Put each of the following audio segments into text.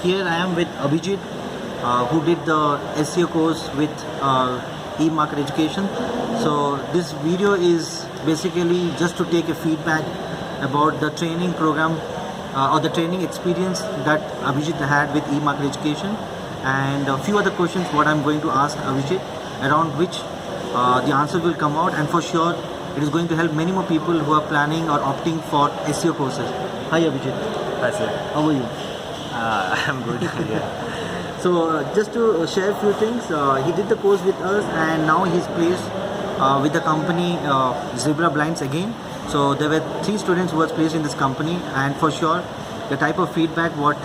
Here I am with Abhijit, who did the SEO course with eMarket Education. So this video is basically just to take a feedback about the training program or the training experience that Abhijit had with eMarket Education, and a few other questions what I'm going to ask Abhijit, around which the answer will come out, and for sure it is going to help many more people who are planning or opting for SEO courses. Hi Abhijit. Hi sir. How are you? I'm good. Yeah. So just to share a few things, he did the course with us, and now he's placed with the company Zebra Blinds again. So there were 3 students who was placed in this company, and for sure the type of feedback what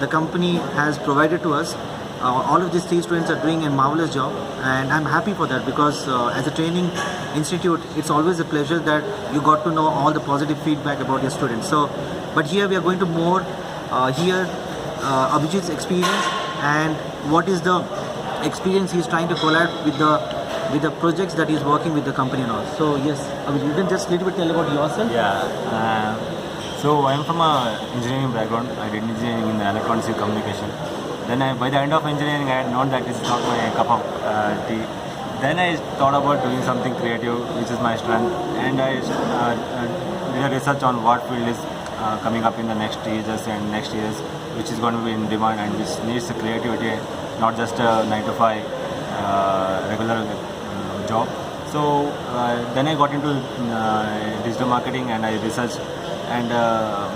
the company has provided to us, all of these 3 students are doing a marvelous job, and I'm happy for that, because as a training institute it's always a pleasure that you got to know all the positive feedback about your students. So but here we are going to more hear Abhijit's experience and what is the experience he's trying to collab with the projects that he's working with the company and all. So yes, Abhijit, you can just a little bit tell about yourself. Yeah. So I'm from a engineering background. I did engineering in electronics and communication. Then by the end of engineering, I had known that this is not my cup of tea. Then I thought about doing something creative, which is my strength, and I did a research on what field is coming up in the next years and next years, which is going to be in demand and which needs the creativity, not just a 9 to 5 regular job. So then I got into digital marketing, and I researched, and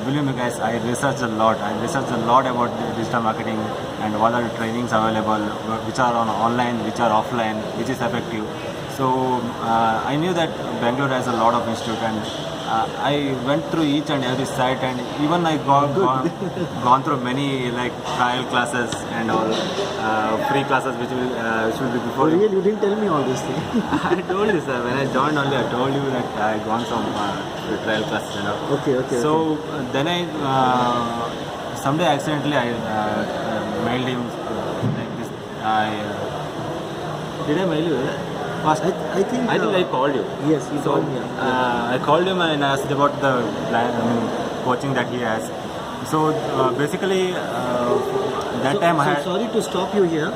believe me guys, I researched a lot. I researched a lot about digital marketing and what are the trainings available, which are on online, which are offline, which is effective. So I knew that Bangalore has a lot of institute, and I went through each and every site, and even I gone through many like trial classes and all free classes which will be before. Oh, really? You didn't tell me all this thing. I told you sir, when I joined only I told you that I had gone some trial classes and all. Okay. So then I someday accidentally I mailed him like this. Did I mail you? First, I think I called you. Yes, you told me. Yeah. I called him and asked about the coaching that he has. So basically, that time I had. Sorry to stop you here.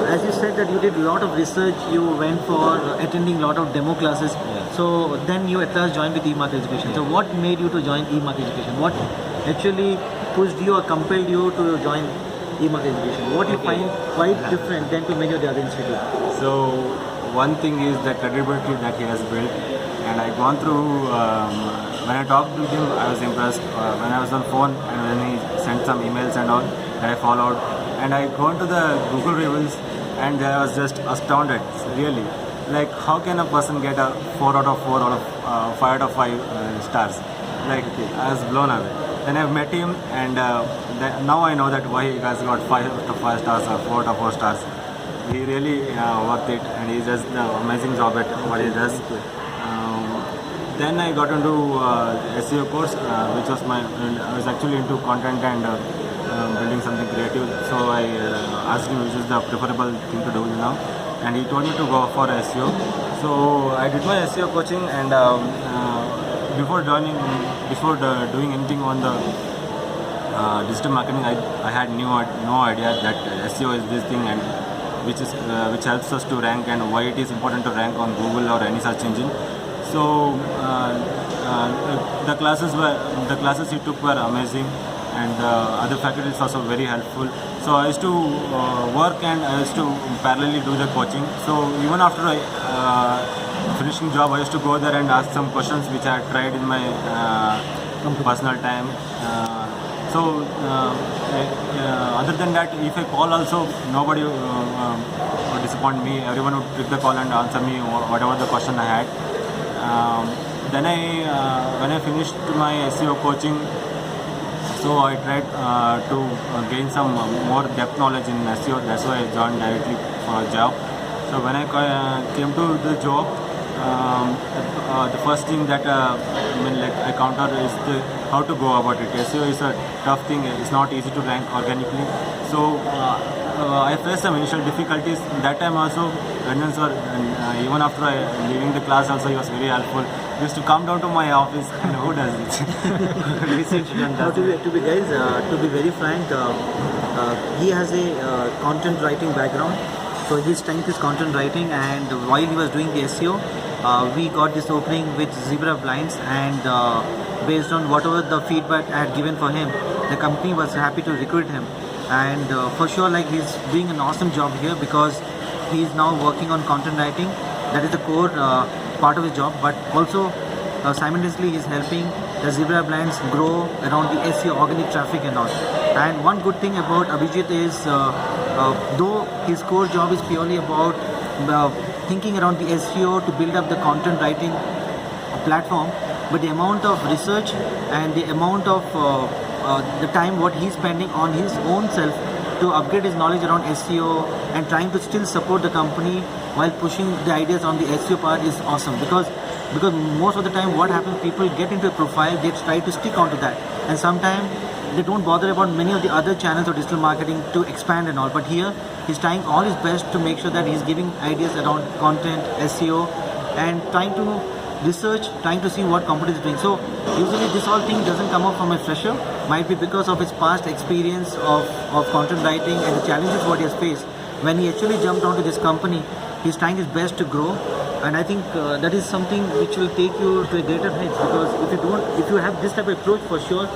As you said that you did a lot of research, you went for attending a lot of demo classes. Yeah. So then you at last joined with eMarket Education. Yeah. So what made you to join eMarket Education? What actually pushed you or compelled you to join eMarket Education? What you find quite different than to many of the other institutes? So one thing is the credibility that he has built, and I gone through. When I talked to him, I was impressed. When I was on phone and when he sent some emails and all, that I followed, and I gone to the Google reviews, and I was just astounded. Really, like how can a person get a 4 out of 4 out of 5 out of 5 stars? Like I was blown away. Then I met him, and now I know that why he has got 5 out of 5 stars or 4 out of 4 stars. He really worth it, and he does the amazing job at what he does. Then I got into SEO course, which was I was actually into content and building something creative. So I asked him which is the preferable thing to do now, and he told me to go for SEO. So I did my SEO coaching, and before doing anything on the digital marketing, I had no idea that SEO is this thing, and which helps us to rank, and why it is important to rank on Google or any search engine. So the classes he took were amazing, and the other faculties also very helpful. So I used to work, and I used to parallelly do the coaching. So even after finishing job, I used to go there and ask some questions which I had tried in my personal time. So other than that, if I call also, nobody would disappoint me. Everyone would pick the call and answer me whatever the question I had. Then when I finished my SEO coaching, so I tried to gain some more depth knowledge in SEO. That's why I joined directly for a job. So when I came to the job, the first thing that I counter is how to go about it. SEO is a tough thing. It's not easy to rank organically. So I faced some initial difficulties. That time also, Ranjan sir, even after leaving the class also, he was very helpful. used to come down to my office, and who does it? Recent student Now, does it. to be very frank, he has a content writing background. So his strength is content writing, and while he was doing the SEO, we got this opening with Zebra Blinds, and based on whatever the feedback I had given for him, the company was happy to recruit him. And for sure, like, he's doing an awesome job here because he is now working on content writing. That is the core part of his job, but also simultaneously he's helping the Zebra Blinds grow around the SEO, organic traffic and all. And one good thing about Abhijit is, though his core job is purely about thinking around the SEO to build up the content writing platform, but the amount of research and the amount of the time what he's spending on his own self to upgrade his knowledge around SEO and trying to still support the company while pushing the ideas on the SEO part is awesome, because most of the time what happens, people get into a profile, they try to stick onto that, and sometimes they don't bother about many of the other channels of digital marketing to expand and all. But here he's trying all his best to make sure that he's giving ideas around content, SEO, and trying to research, trying to see what companies are doing. So usually this whole thing doesn't come up from a fresher, might be because of his past experience of content writing and the challenges what he has faced. When he actually jumped onto this company, he's trying his best to grow, and I think that is something which will take you to a greater heights, because if you have this type of approach, for sure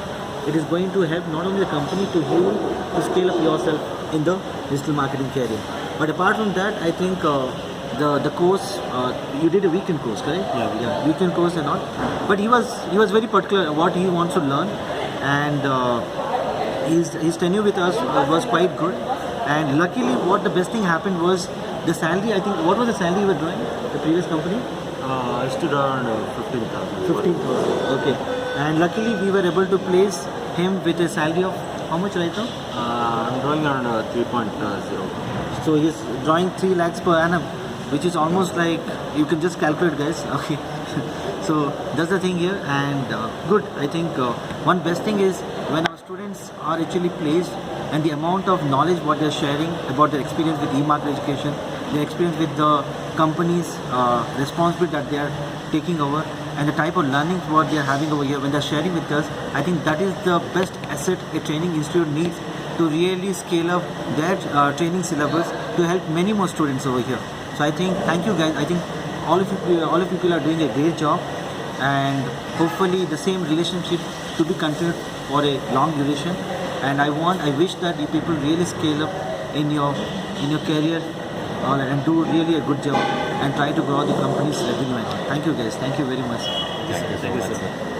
it is going to help not only the company, to you to scale up yourself in the digital marketing career. But apart from that, I think the course, you did a weekend course, correct? Yeah. Weekend course and all. But he was very particular what he wants to learn, and his tenure with us was quite good. And luckily, what the best thing happened was the salary. I think, what was the salary you were drawing the previous company? I stood around 15,000. 15,000. Okay. And luckily, we were able to place him with a salary of how much right now? I'm drawing around 3.0. So he's drawing 3 lakhs per annum, which is almost like, you can just calculate, guys. Okay. So that's the thing here, and good. I think one best thing is when our students are actually placed, and the amount of knowledge what they're sharing about their experience with e-market education, their experience with the company's responsibility that they are taking over, and the type of learning what they are having over here when they're sharing with us, I think that is the best asset a training institute needs to really scale up their training syllabus to help many more students over here. So I think, thank you guys. I think all of you people are doing a great job, and hopefully the same relationship to be continued for a long duration. And I wish that you people really scale up in your career, and do really a good job and try to grow the company's revenue. Thank you guys. Thank you very much. Thank you so much.